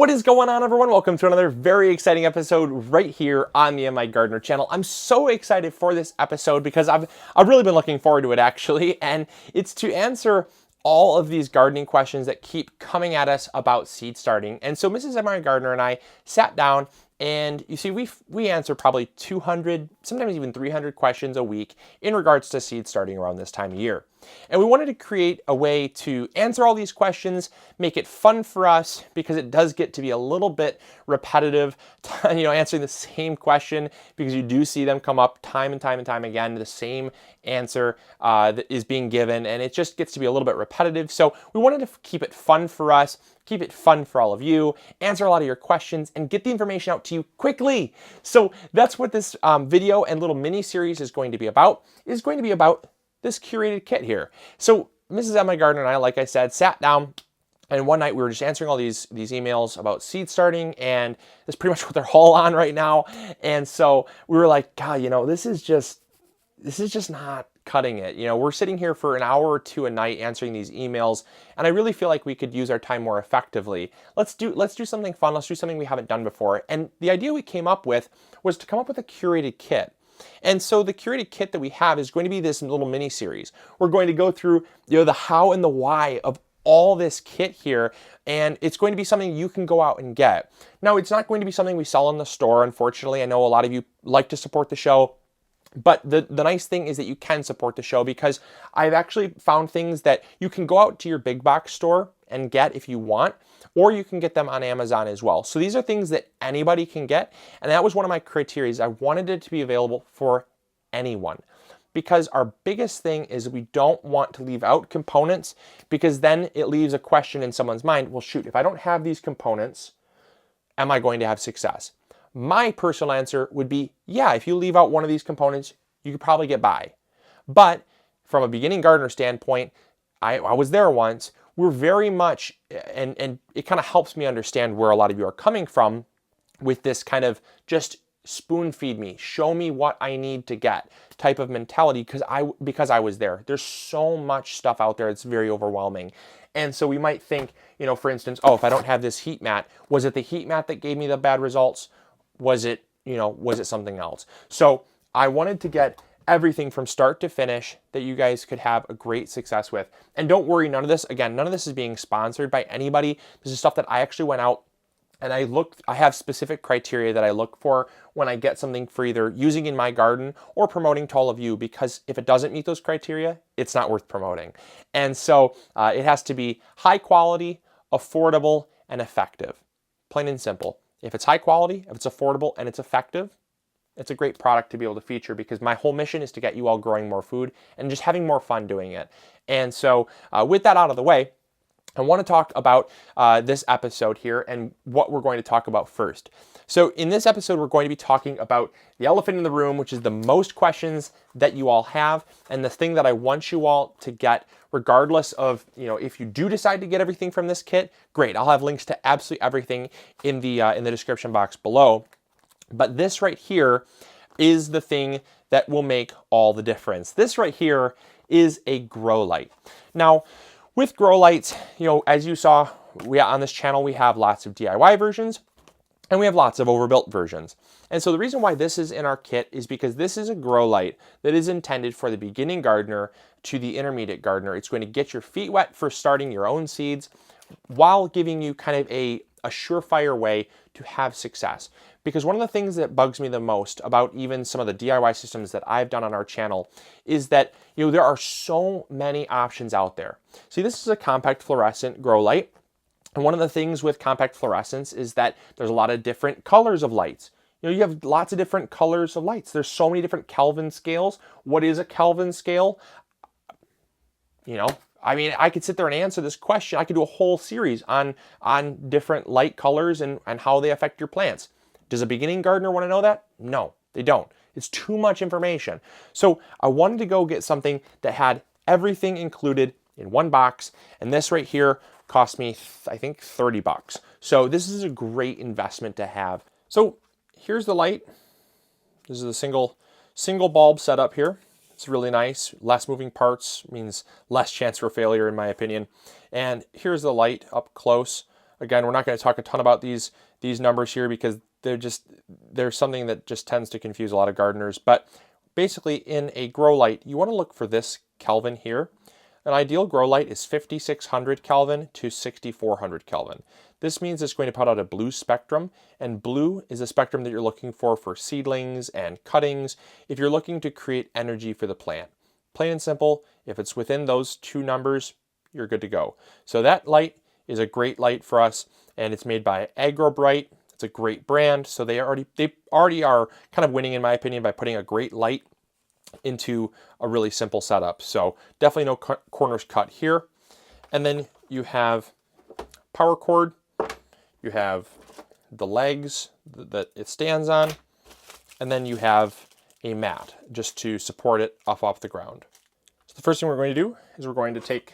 What is going on, everyone? Welcome to another very exciting episode right here on the MIgardener channel. I'm so excited for this episode because I've really been looking forward to it, actually, and it's to answer all of these gardening questions that keep coming at us about seed starting. And so Mrs. MIgardener and I sat down, and you see, we answer probably 200, sometimes even 300 questions a week in regards to seed starting around this time of year. And we wanted to create a way to answer all these questions, make it fun for us, because it does get to be a little bit repetitive, answering the same question, because you do see them come up time and time and time again, the same answer that is being given, and it just gets to be a little bit repetitive. So we wanted to keep it fun for us, keep it fun for all of you, answer a lot of your questions, and get the information out to you quickly. So that's what this video and little mini series is going to be about. It's going to be about this curated kit here. So Mrs. MIgardener and I, like I said, sat down, and one night we were just answering all these emails about seed starting, and that's pretty much what they're all on right now. And so we were like, God, this is just not cutting it. We're sitting here for an hour or two a night answering these emails, and I really feel like we could use our time more effectively. Let's do something fun. Let's do something we haven't done before. And the idea we came up with was to come up with a curated kit. And so the curated kit that we have is going to be this little mini series. We're going to go through the how and the why of all this kit here, and it's going to be something you can go out and get. Now, it's not going to be something we sell in the store, unfortunately. I know a lot of you like to support the show, but the nice thing is that you can support the show, because I've actually found things that you can go out to your big box store and get if you want, or you can get them on Amazon as well. So these are things that anybody can get, and that was one of my criteria. I wanted it to be available for anyone, because our biggest thing is we don't want to leave out components, because then it leaves a question in someone's mind. Well, shoot, if I don't have these components, am I going to have success? My personal answer would be, yeah, if you leave out one of these components, you could probably get by. But from a beginning gardener standpoint, I was there once. We're very much, and it kind of helps me understand where a lot of you are coming from with this kind of just spoon feed me, show me what I need to get type of mentality, because I was there. There's so much stuff out there, it's very overwhelming. And so we might think, for instance, oh, if I don't have this heat mat, was it the heat mat that gave me the bad results? Was it something else? So I wanted to get everything from start to finish that you guys could have a great success with. And don't worry, none of this is being sponsored by anybody. This is stuff that I actually went out and I have specific criteria that I look for when I get something for either using in my garden or promoting to all of you, because if it doesn't meet those criteria, it's not worth promoting. And so it has to be high quality, affordable, and effective. Plain and simple. If it's high quality, if it's affordable, and it's effective, it's a great product to be able to feature, because my whole mission is to get you all growing more food and just having more fun doing it. And so with that out of the way, I want to talk about this episode here and what we're going to talk about first. So in this episode, we're going to be talking about the elephant in the room, which is the most questions that you all have, and the thing that I want you all to get, regardless of, if you do decide to get everything from this kit, great. I'll have links to absolutely everything in the description box below. But this right here is the thing that will make all the difference. This right here is a grow light. Now, with grow lights, as you saw, on this channel, we have lots of DIY versions, and we have lots of overbuilt versions. And so the reason why this is in our kit is because this is a grow light that is intended for the beginning gardener to the intermediate gardener. It's going to get your feet wet for starting your own seeds, while giving you kind of a surefire way to have success. Because one of the things that bugs me the most about even some of the DIY systems that I've done on our channel is that there are so many options out there. See, this is a compact fluorescent grow light. And one of the things with compact fluorescents is that there's a lot of different colors of lights. You have lots of different colors of lights. There's so many different Kelvin scales. What is a Kelvin scale? I could sit there and answer this question. I could do a whole series on different light colors and how they affect your plants. Does a beginning gardener want to know that? No, they don't. It's too much information. So I wanted to go get something that had everything included in one box. And this right here cost me, I think, 30 bucks. So this is a great investment to have. So here's the light. This is a single bulb setup here. It's really nice. Less moving parts means less chance for failure, in my opinion. And here's the light up close. Again, we're not going to talk a ton about these numbers here because they're something that just tends to confuse a lot of gardeners. But basically, in a grow light, you want to look for this Kelvin here. An ideal grow light is 5600 Kelvin to 6400 Kelvin. This means it's going to put out a blue spectrum, and blue is a spectrum that you're looking for seedlings and cuttings if you're looking to create energy for the plant. Plain and simple, if it's within those two numbers, you're good to go. So that light is a great light for us, and it's made by AgroBright. It's a great brand, so they already are kind of winning, in my opinion, by putting a great light into a really simple setup. So definitely no corners cut here. And then you have power cord, you have the legs that it stands on, and then you have a mat just to support it off the ground. So the first thing we're going to do is we're going to take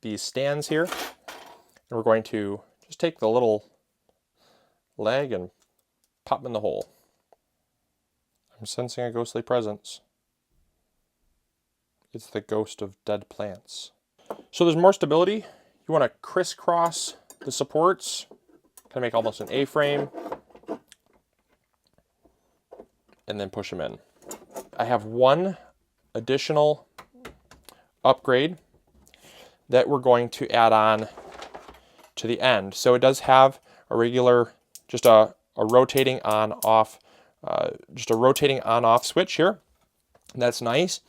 these stands here, and we're going to just take the little leg and pop them in the hole. I'm sensing a ghostly presence. It's the ghost of dead plants. So there's more stability. You want to crisscross the supports, kind of make almost an A-frame, and then push them in. I have one additional upgrade that we're going to add on to the end. So it does have a regular, just a rotating on-off, just a rotating on-off switch here. That's nice,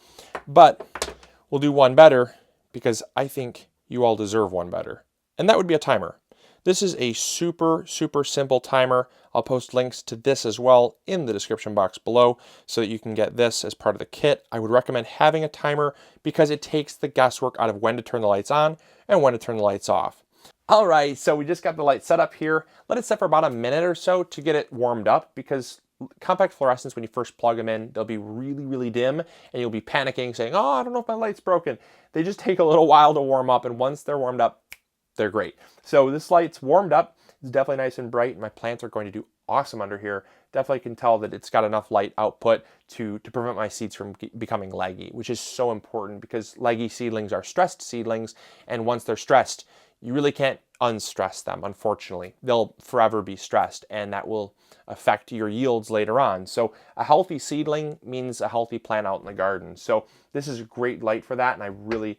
but we'll do one better because I think you all deserve one better. And that would be a timer. This is a super simple timer. I'll post links to this as well in the description box below so that you can get this as part of the kit. I would recommend having a timer because it takes the guesswork out of when to turn the lights on and when to turn the lights off. All right, so we just got the light set up here. Let it set for about a minute or so to get it warmed up because compact fluorescents, when you first plug them in, they'll be really dim and you'll be panicking saying, oh, I don't know if my light's broken. They just take a little while to warm up, and once they're warmed up, they're great. So this light's warmed up. It's definitely nice and bright. My plants are going to do awesome under here. Definitely can tell that it's got enough light output to prevent my seeds from becoming leggy, which is so important because leggy seedlings are stressed seedlings, and once they're stressed, you really can't unstress them, unfortunately. They'll forever be stressed, and that will affect your yields later on. So a healthy seedling means a healthy plant out in the garden. So this is a great light for that, and I'm really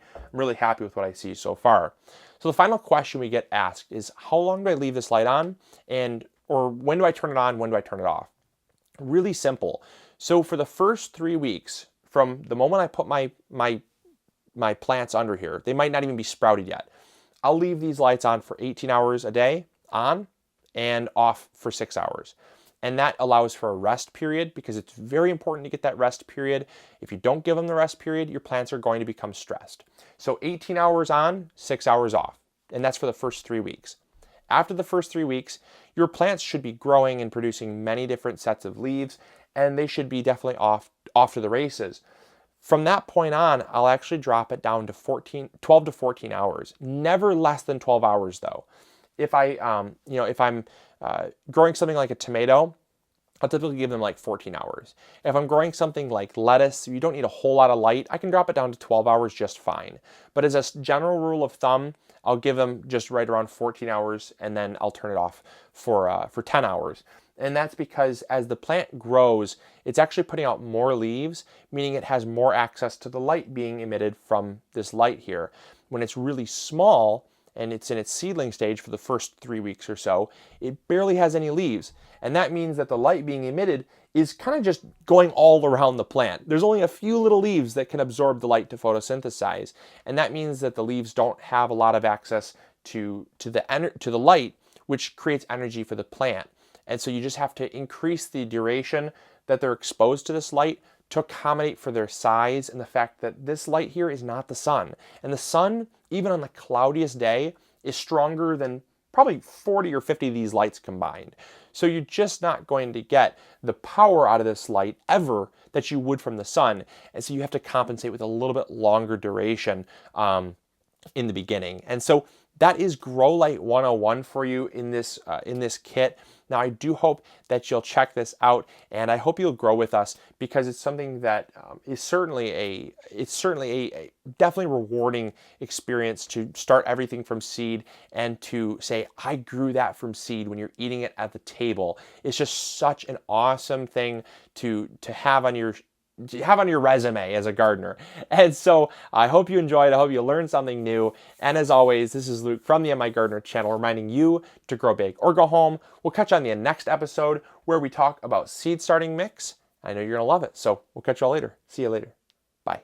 happy with what I see so far. So the final question we get asked is, how long do I leave this light on? Or when do I turn it on? When do I turn it off? Really simple. So for the first 3 weeks, from the moment I put my plants under here, they might not even be sprouted yet. I'll leave these lights on for 18 hours a day, on and off for 6 hours. And that allows for a rest period because it's very important to get that rest period. If you don't give them the rest period, your plants are going to become stressed. So 18 hours on, 6 hours off. And that's for the first 3 weeks. After the first 3 weeks, your plants should be growing and producing many different sets of leaves, and they should be definitely off to the races. From that point on, I'll actually drop it down to 12 to 14 hours. Never less than 12 hours though. If I'm growing something like a tomato, I'll typically give them like 14 hours. If I'm growing something like lettuce, you don't need a whole lot of light, I can drop it down to 12 hours just fine. But as a general rule of thumb, I'll give them just right around 14 hours and then I'll turn it off for 10 hours. And that's because as the plant grows, it's actually putting out more leaves, meaning it has more access to the light being emitted from this light here. When it's really small and it's in its seedling stage for the first 3 weeks or so, it barely has any leaves. And that means that the light being emitted is kind of just going all around the plant. There's only a few little leaves that can absorb the light to photosynthesize. And that means that the leaves don't have a lot of access to the light, which creates energy for the plant. And so you just have to increase the duration that they're exposed to this light to accommodate for their size and the fact that this light here is not the sun. And the sun, even on the cloudiest day, is stronger than probably 40 or 50 of these lights combined. So you're just not going to get the power out of this light ever that you would from the sun. And so you have to compensate with a little bit longer duration in the beginning. And so that is Grow Light 101 for you in this kit. Now, I do hope that you'll check this out, and I hope you'll grow with us, because it's something that is certainly a definitely rewarding experience to start everything from seed and to say, I grew that from seed when you're eating it at the table. It's just such an awesome thing to have on your resume as a gardener. And so I hope you enjoyed. I hope you learned something new. And as always, this is Luke from the MIgardener channel, reminding you to grow big or go home. We'll catch you on the next episode where we talk about seed starting mix. I know you're going to love it. So we'll catch you all later. See you later. Bye.